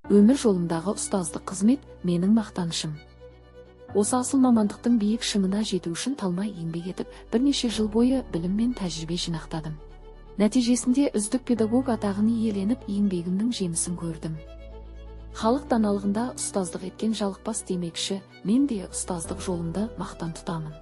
Өмір жолымдағы ұстаздық қызмет менің мақтанышым. Осы асыл мамандықтың биік шыңына жету үшін талмай еңбек етіп, бірнеше жыл бойы білім мен тәжірибе жинақтадым. Нәтижесінде үздік педагог атағын иеленіп, еңбегімнің жемісін көрдім. Халық даналығында ұстаздық еткен жалықпас демекші, мен де ұстаздық жолымды мақтан тұтамын.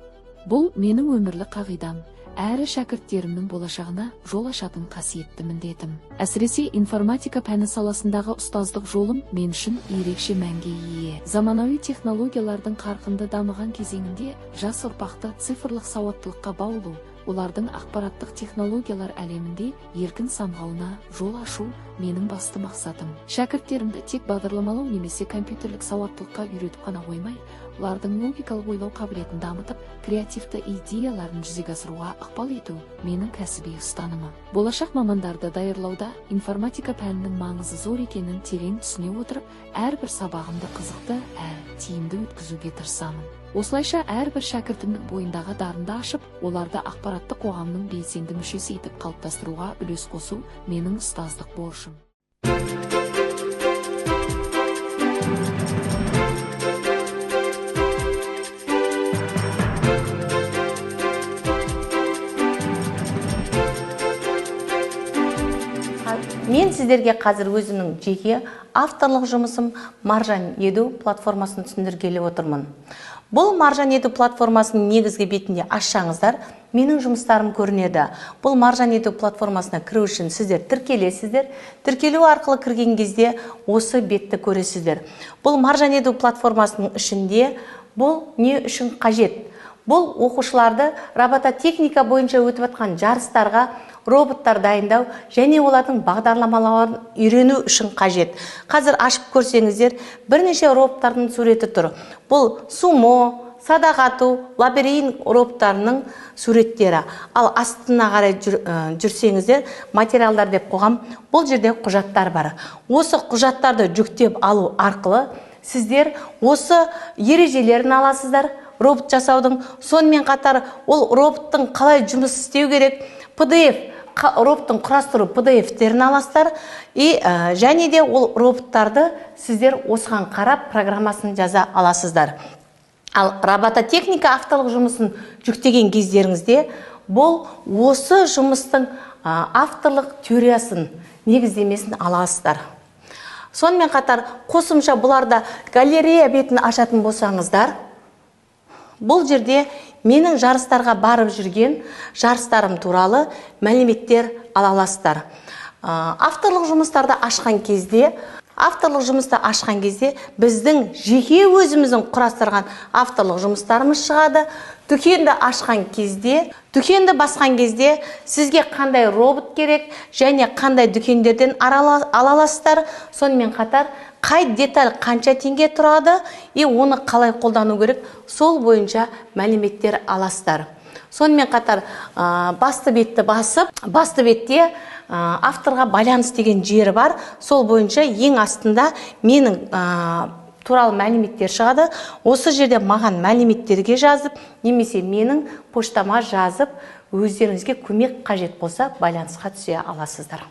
Бұл менің өмірлік қағидам, әрі шәкірттерімнің болашағына жол ашатын қасиетті міндетім. Әсіресе информатика пәні саласындағы ұстаздық жолым мен үшін ерекше мәнге ие. Заманауи технологиялардың қарқынды дамыған кезеңінде жас ұрпақты цифрлық сауаттылыққа баулу, олардың ақпараттық технологиялар әлемінде еркін самғауына жол ашу менің басты мақсатым. Шәкірттерімді тек бағдарламалау немесе компьютерлік сауаттылыққа үйретіп қана қоймай, олардың логикалық ойлау қабілетін дамытып, креативті идеяларын жүзеге асыруға ықпал ету менің кәсіби ұстанымым. Болашақ мамандарды даярлауда информатика пәнінің маңызы зор екенін терең түсіне отырып, әрбір сабағымды қызықты әрі тиімді өткізуге тырысамын. Осылайша әрбір шәкіртімнің бойындағы дарынды ашып, оларды ақпараттық қоғамның белсенді мүшесі етіп қалыптастыруға үлес қосу менің ұстаздық борышым. Мен сіздерге қазір өзімнің жеке авторлық жұмысым Маржан Еду платформасын түсіндіргелі отырмын. Бұл Маржан Еду платформасының негізгі бетінде ашсаңыздар, менің жұмыстарым көрінеді. Бұл Маржан Еду платформасына кіру үшін сіздер тіркелесіздер. Тіркелу арқылы кірген кезде осы бетті көресіздер. Бұл Маржан Еду платформасының ішінде бұл не үшін қажет? Бұл оқушыларды робототехника бойынша өтіп жатқан жарыстарға роботтар дайындау және олардың бағдарламаларын үйрену үшін қажет. Қазір ашып көрсеңіздер, бірнеше роботтардың суреті тұр. Бұл сумо, садағату, лабиринт роботтарының суреттері. Ал астына қарай жүрсеңіздер, материалдар деп қоғам, бұл жерде құжаттар бар. Осы құжаттарды жүктеп алу арқылы сіздер осы ережелерін аласыздар. Робот жасаудың, сонымен қатар ол роботтың қалай жұмыс істеу керек, PDF, роботтың құрастыру PDF-терін аласыздар, және де ол роботтарды сіздер осыған қарап программасын жаза аласыздар. Ал робототехника авторлық жұмысын жүктеген кездеріңізде, бұл осы жұмыстың авторлық теориясын, негіздемесін аласыздар. Сонымен қатар қосымша бұларда галерея бетін ашатын болсаңыздар, бұл жерде менің жарыстарға барып жүрген жарыстарым туралы мәліметтер ала аласыздар. Авторлық жұмысты ашқан кезде біздің жеке өзіміздің құрастырған авторлық жұмыстарымыз шығады. Дүкенді басқан кезде сізге қандай робот керек және қандай дүкендерден ала аласыздар. Сонымен қатар қай деталь қанша теңге тұрады, оны қалай қолдану керек, сол бойынша мәліметтер аласыздар. Сонымен қатар басты бетте авторға байланыс деген жері бар. Сол бойынша ең астында менің туралы мәліметтер шығады. Осы жерде маған мәліметтерге жазып, немесе менің поштама жазып, өздеріңізге көмек қажет болса байланысқа түсе аласыздар.